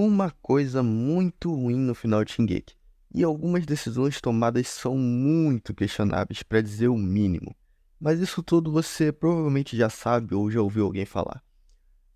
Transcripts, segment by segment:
uma coisa muito ruim no final de Shingeki, e algumas decisões tomadas são muito questionáveis, para dizer o mínimo. Mas isso tudo você provavelmente já sabe ou já ouviu alguém falar.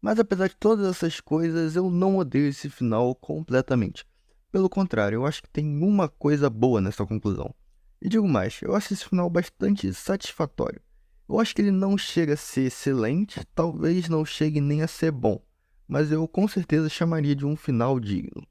Mas apesar de todas essas coisas, eu não odeio esse final completamente. Pelo contrário, eu acho que tem uma coisa boa nessa conclusão. E digo mais, eu acho esse final bastante satisfatório. Eu acho que ele não chega a ser excelente, talvez não chegue nem a ser bom, mas eu com certeza chamaria de um final digno.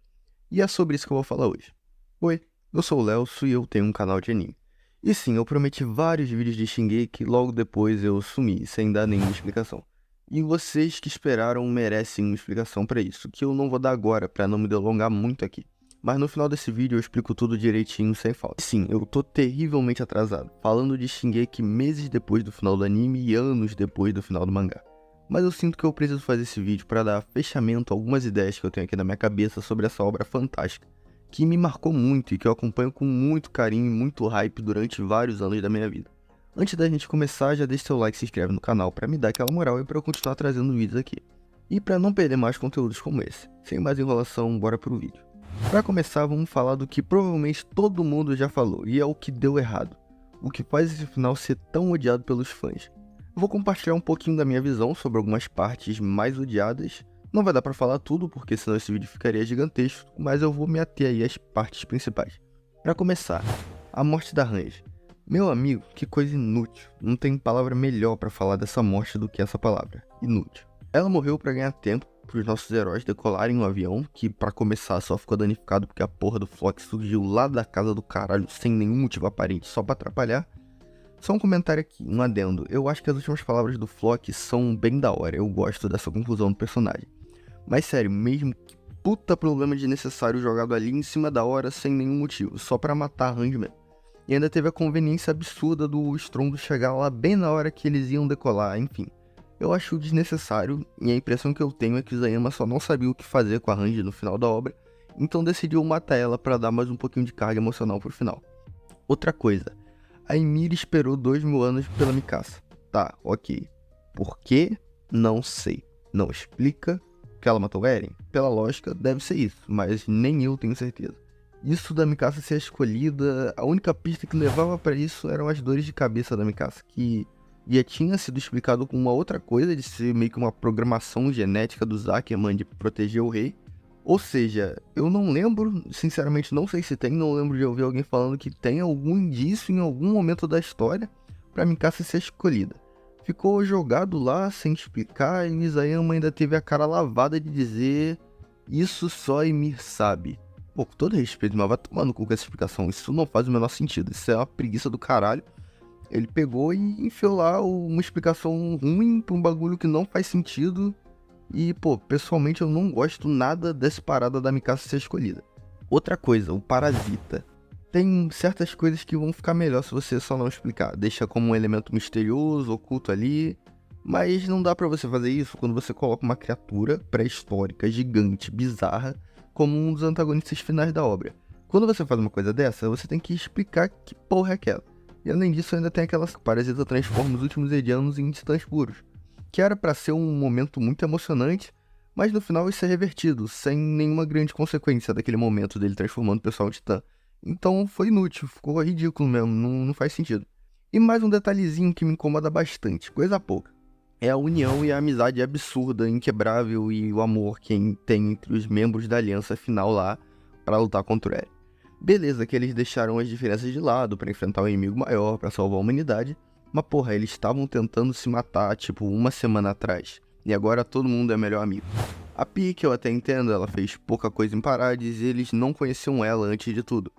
E é sobre isso que eu vou falar hoje. Oi, eu sou o Lelso e eu tenho um canal de anime. E sim, eu prometi vários vídeos de Shingeki e logo depois eu sumi, sem dar nenhuma explicação. E vocês que esperaram merecem uma explicação para isso, que eu não vou dar agora para não me delongar muito aqui. Mas no final desse vídeo eu explico tudo direitinho, sem falta. Sim, eu tô terrivelmente atrasado, falando de Shingeki meses depois do final do anime e anos depois do final do mangá. Mas eu sinto que eu preciso fazer esse vídeo para dar fechamento a algumas ideias que eu tenho aqui na minha cabeça sobre essa obra fantástica, que me marcou muito e que eu acompanho com muito carinho e muito hype durante vários anos da minha vida. Antes da gente começar, já deixa seu like e se inscreve no canal para me dar aquela moral e para eu continuar trazendo vídeos aqui. E para não perder mais conteúdos como esse. Sem mais enrolação, bora pro vídeo. Para começar, vamos falar do que provavelmente todo mundo já falou, e é o que deu errado. O que faz esse final ser tão odiado pelos fãs. Eu vou compartilhar um pouquinho da minha visão sobre algumas partes mais odiadas. Não vai dar para falar tudo, porque senão esse vídeo ficaria gigantesco, mas eu vou me ater aí às partes principais. Para começar, a morte da Hange. Meu amigo, que coisa inútil. Não tem palavra melhor para falar dessa morte do que essa palavra. Inútil. Ela morreu para ganhar tempo para os nossos heróis decolarem no avião, que para começar só ficou danificado porque a porra do Flock surgiu lá da casa do caralho sem nenhum motivo aparente, só para atrapalhar. Só um comentário aqui, um adendo. Eu acho que as últimas palavras do Flock são bem da hora, eu gosto dessa conclusão do personagem. Mas sério, mesmo que puta problema desnecessário jogado ali em cima da hora sem nenhum motivo, só pra matar a Hange mesmo. E ainda teve a conveniência absurda do estrondo chegar lá bem na hora que eles iam decolar, enfim. Eu acho desnecessário, e a impressão que eu tenho é que o Isayama só não sabia o que fazer com a Hange no final da obra, então decidiu matar ela pra dar mais um pouquinho de carga emocional pro final. Outra coisa, a Ymir esperou 2000 anos pela Mikasa. Tá, ok. Por quê? Não sei. Não explica que ela matou Eren? Pela lógica, deve ser isso, mas nem eu tenho certeza. Isso da Mikasa ser escolhida, a única pista que levava pra isso eram as dores de cabeça da Mikasa, que já tinha sido explicado com uma outra coisa, de ser meio que uma programação genética do Zuckerman de proteger o rei. Ou seja, eu não lembro, sinceramente não sei se tem, não lembro de ouvir alguém falando que tem algum indício em algum momento da história pra Mikasa ser escolhida. Ficou jogado lá sem explicar e Isayama ainda teve a cara lavada de dizer isso só Ymir sabe. Pô, com todo respeito, mas vai tomar no cu com essa explicação, isso não faz o menor sentido, isso é uma preguiça do caralho. Ele pegou e enfiou lá uma explicação ruim pra um bagulho que não faz sentido. E, pô, pessoalmente eu não gosto nada dessa parada da Mikasa ser escolhida. Outra coisa, o Parasita. Tem certas coisas que vão ficar melhor se você só não explicar. Deixa como um elemento misterioso, oculto ali. Mas não dá pra você fazer isso quando você coloca uma criatura pré-histórica, gigante, bizarra, como um dos antagonistas finais da obra. Quando você faz uma coisa dessa, você tem que explicar que porra é aquela. E além disso, ainda tem aquelas que o Parasita transforma os últimos Edianos em titãs puros, que era pra ser um momento muito emocionante, mas no final isso é revertido, sem nenhuma grande consequência daquele momento dele transformando o pessoal em titã. Então foi inútil, ficou ridículo mesmo, não faz sentido. E mais um detalhezinho que me incomoda bastante, coisa pouca. É a união e a amizade absurda, inquebrável e o amor que tem entre os membros da aliança final lá pra lutar contra o Eren. Beleza que eles deixaram as diferenças de lado pra enfrentar um inimigo maior, pra salvar a humanidade, mas porra, eles estavam tentando se matar, tipo, uma semana atrás, e agora todo mundo é melhor amigo. A Pi, que eu até entendo, ela fez pouca coisa em Parades e eles não conheciam ela antes de tudo.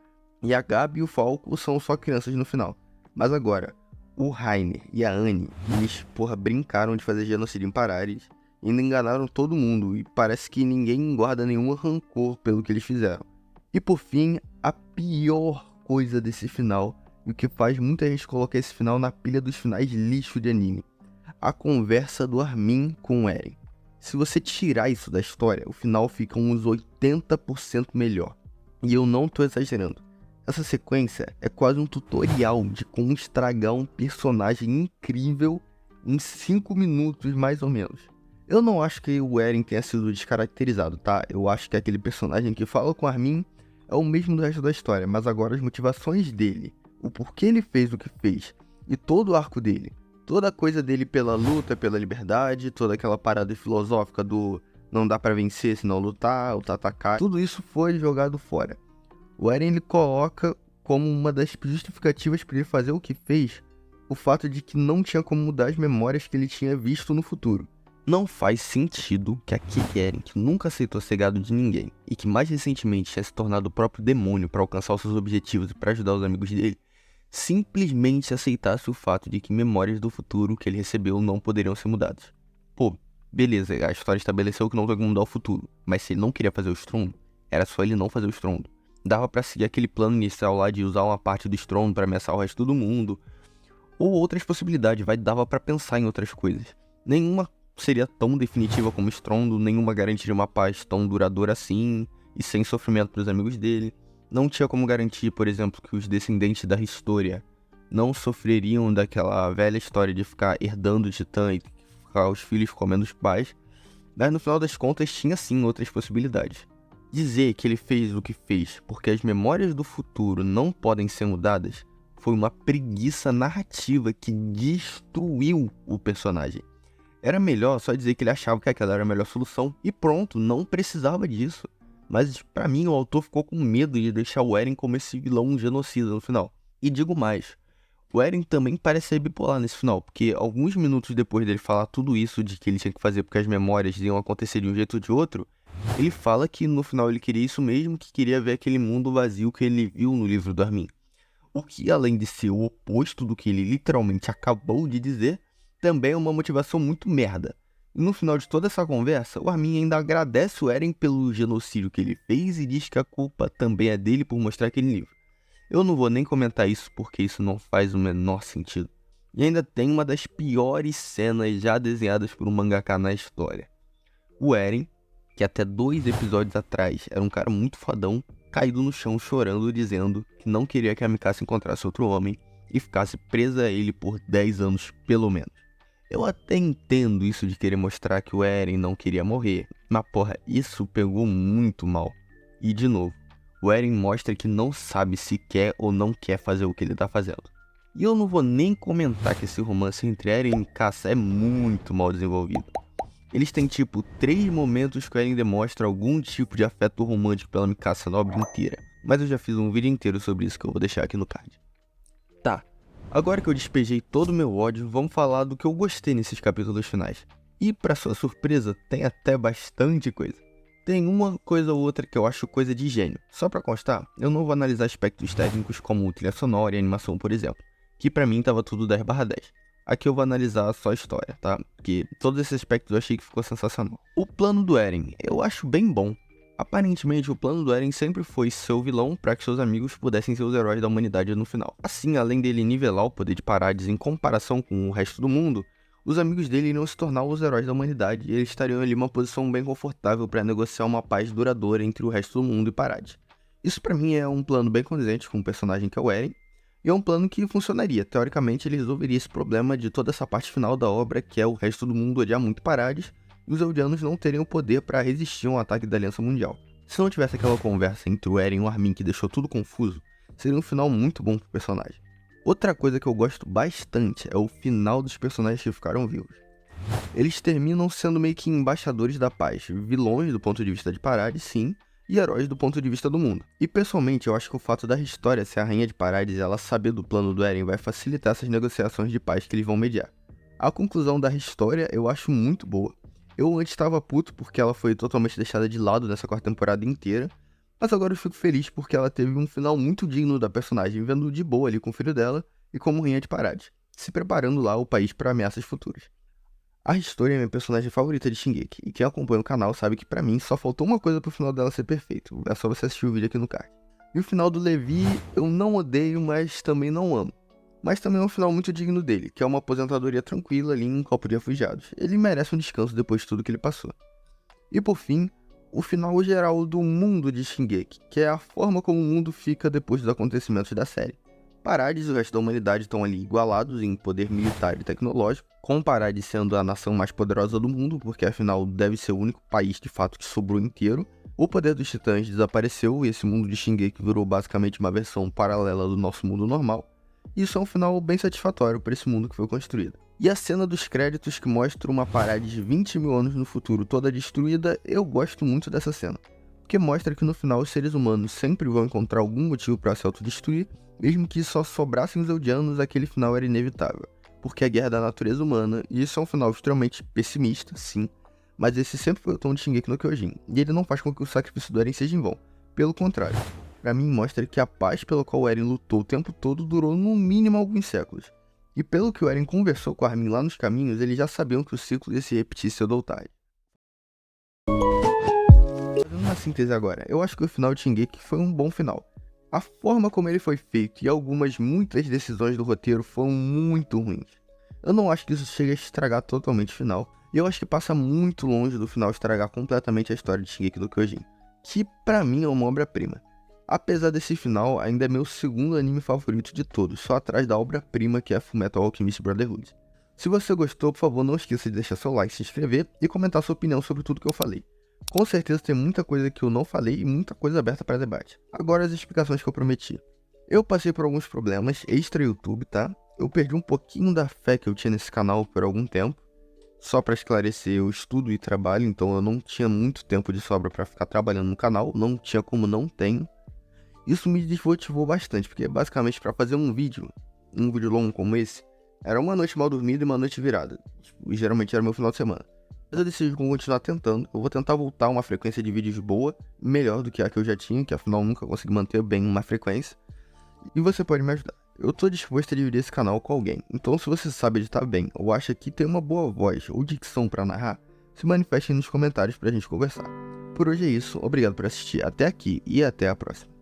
E a Gabi e o Falco são só crianças no final. Mas agora, o Rainer e a Anne, eles, porra, brincaram de fazer genocídio em Parades, e ainda enganaram todo mundo, e parece que ninguém guarda nenhum rancor pelo que eles fizeram. E por fim, a pior coisa desse final, e o que faz muita gente colocar esse final na pilha dos finais lixo de anime. A conversa do Armin com o Eren. Se você tirar isso da história, o final fica uns 80% melhor. E eu não tô exagerando. Essa sequência é quase um tutorial de como estragar um personagem incrível em 5 minutos mais ou menos. Eu não acho que o Eren tenha sido descaracterizado, tá? Eu acho que aquele personagem que fala com Armin é o mesmo do resto da história, mas agora as motivações dele, o porquê ele fez o que fez, e todo o arco dele, toda a coisa dele pela luta, pela liberdade, toda aquela parada filosófica do não dá pra vencer se não lutar, ou atacar, tudo isso foi jogado fora. O Eren ele coloca como uma das justificativas para ele fazer o que fez, o fato de que não tinha como mudar as memórias que ele tinha visto no futuro. Não faz sentido que aquele Eren, que nunca aceitou ser gado de ninguém, e que mais recentemente tinha se tornado o próprio demônio para alcançar os seus objetivos e para ajudar os amigos dele, simplesmente aceitasse o fato de que memórias do futuro que ele recebeu não poderiam ser mudadas. Pô, beleza, a história estabeleceu que não tem como mudar o futuro, mas se ele não queria fazer o estrondo, era só ele não fazer o estrondo. Dava pra seguir aquele plano inicial lá de usar uma parte do estrondo pra ameaçar o resto do mundo, ou outras possibilidades, dava pra pensar em outras coisas. Nenhuma seria tão definitiva como estrondo, nenhuma garantiria uma paz tão duradoura assim, e sem sofrimento pros amigos dele. Não tinha como garantir, por exemplo, que os descendentes da História não sofreriam daquela velha história de ficar herdando o Titã e ficar os filhos comendo os pais, mas no final das contas tinha sim outras possibilidades. Dizer que ele fez o que fez porque as memórias do futuro não podem ser mudadas foi uma preguiça narrativa que destruiu o personagem. Era melhor só dizer que ele achava que aquela era a melhor solução e pronto, não precisava disso. Mas pra mim o autor ficou com medo de deixar o Eren como esse vilão genocida no final. E digo mais, o Eren também parece ser bipolar nesse final, porque alguns minutos depois dele falar tudo isso de que ele tinha que fazer porque as memórias iam acontecer de um jeito ou de outro, ele fala que no final ele queria isso mesmo, que queria ver aquele mundo vazio que ele viu no livro do Armin. O que, além de ser o oposto do que ele literalmente acabou de dizer, também é uma motivação muito merda. E no final de toda essa conversa, o Armin ainda agradece o Eren pelo genocídio que ele fez e diz que a culpa também é dele por mostrar aquele livro. Eu não vou nem comentar isso porque isso não faz o menor sentido. E ainda tem uma das piores cenas já desenhadas por um mangaka na história. O Eren, que até 2 episódios atrás era um cara muito fodão, caído no chão chorando, dizendo que não queria que a Mikasa encontrasse outro homem e ficasse presa a ele por 10 anos pelo menos. Eu até entendo isso de querer mostrar que o Eren não queria morrer, mas porra, isso pegou muito mal. E de novo, o Eren mostra que não sabe se quer ou não quer fazer o que ele tá fazendo. E eu não vou nem comentar que esse romance entre Eren e Mikasa é muito mal desenvolvido. Eles têm tipo 3 momentos que o Eren demonstra algum tipo de afeto romântico pela Mikasa na obra inteira. Mas eu já fiz um vídeo inteiro sobre isso que eu vou deixar aqui no card. Tá, agora que eu despejei todo o meu ódio, vamos falar do que eu gostei nesses capítulos finais. E pra sua surpresa, tem até bastante coisa. Tem uma coisa ou outra que eu acho coisa de gênio. Só pra constar, eu não vou analisar aspectos técnicos como trilha sonora e animação, por exemplo, que pra mim tava tudo 10/10. Aqui eu vou analisar só a história, tá? Porque todos esses aspectos eu achei que ficou sensacional. O plano do Eren, eu acho bem bom. Aparentemente, o plano do Eren sempre foi ser o vilão para que seus amigos pudessem ser os heróis da humanidade no final. Assim, além dele nivelar o poder de Parades em comparação com o resto do mundo, os amigos dele iriam se tornar os heróis da humanidade e eles estariam ali em uma posição bem confortável para negociar uma paz duradoura entre o resto do mundo e Parades. Isso pra mim é um plano bem condizente com o personagem que é o Eren, e é um plano que funcionaria. Teoricamente, ele resolveria esse problema de toda essa parte final da obra, que é o resto do mundo odiar muito Parades, e os Eldianos não teriam poder para resistir a um ataque da Aliança Mundial. Se não tivesse aquela conversa entre o Eren e o Armin que deixou tudo confuso, seria um final muito bom pro personagem. Outra coisa que eu gosto bastante é o final dos personagens que ficaram vivos. Eles terminam sendo meio que embaixadores da paz, vilões do ponto de vista de Parades, sim, e heróis do ponto de vista do mundo. E pessoalmente, eu acho que o fato da história ser a rainha de Parades e ela saber do plano do Eren vai facilitar essas negociações de paz que eles vão mediar. A conclusão da história eu acho muito boa. Eu antes estava puto porque ela foi totalmente deixada de lado nessa 4ª temporada inteira, mas agora eu fico feliz porque ela teve um final muito digno da personagem, vendo de boa ali com o filho dela e como rainha de Parades, se preparando lá o país para ameaças futuras. A History é minha personagem favorita de Shingeki, e quem acompanha o canal sabe que pra mim só faltou uma coisa pro final dela ser perfeito, é só você assistir o vídeo aqui no card. E o final do Levi eu não odeio, mas também não amo. Mas também é um final muito digno dele, que é uma aposentadoria tranquila ali em um copo de refugiados. Ele merece um descanso depois de tudo que ele passou. E por fim, o final geral do mundo de Shingeki, que é a forma como o mundo fica depois dos acontecimentos da série. Parades e o resto da humanidade estão ali igualados em poder militar e tecnológico, com Parades sendo a nação mais poderosa do mundo, porque afinal deve ser o único país de fato que sobrou inteiro. O poder dos titãs desapareceu e esse mundo de Shingeki virou basicamente uma versão paralela do nosso mundo normal. Isso é um final bem satisfatório para esse mundo que foi construído. E a cena dos créditos que mostra uma Parades de 20 mil anos no futuro toda destruída, eu gosto muito dessa cena. Porque mostra que no final os seres humanos sempre vão encontrar algum motivo para se autodestruir, mesmo que só sobrassem os Eldianos, aquele final era inevitável. Porque a guerra da natureza humana, e isso é um final extremamente pessimista, sim, mas esse sempre foi o tom de Shingeki no Kyojin, e ele não faz com que o sacrifício do Eren seja em vão. Pelo contrário, pra mim mostra que a paz pela qual o Eren lutou o tempo todo durou no mínimo alguns séculos. E pelo que o Eren conversou com Armin lá nos caminhos, eles já sabiam que o ciclo ia se repetir cedo ou tarde. Fazendo uma síntese agora, eu acho que o final de Shingeki foi um bom final. A forma como ele foi feito e muitas decisões do roteiro foram muito ruins. Eu não acho que isso chegue a estragar totalmente o final, e eu acho que passa muito longe do final estragar completamente a história de Shingeki no Kyojin, que pra mim é uma obra-prima. Apesar desse final, ainda é meu segundo anime favorito de todos, só atrás da obra-prima que é Fullmetal Alchemist Brotherhood. Se você gostou, por favor não esqueça de deixar seu like, se inscrever e comentar sua opinião sobre tudo que eu falei. Com certeza tem muita coisa que eu não falei e muita coisa aberta para debate. Agora as explicações que eu prometi. Eu passei por alguns problemas extra YouTube, tá? Eu perdi um pouquinho da fé que eu tinha nesse canal por algum tempo. Só para esclarecer, eu estudo e trabalho, então eu não tinha muito tempo de sobra para ficar trabalhando no canal, não tinha como não tenho. Isso me desmotivou bastante, porque basicamente para fazer um vídeo longo como esse, era uma noite mal dormida e uma noite virada. Tipo, geralmente era meu final de semana. Mas eu decidi continuar tentando, eu vou tentar voltar a uma frequência de vídeos boa, melhor do que a que eu já tinha, que afinal nunca consegui manter bem uma frequência. E você pode me ajudar. Eu tô disposto a dividir esse canal com alguém, então se você sabe editar bem, ou acha que tem uma boa voz ou dicção pra narrar, se manifeste nos comentários pra gente conversar. Por hoje é isso, obrigado por assistir até aqui e até a próxima.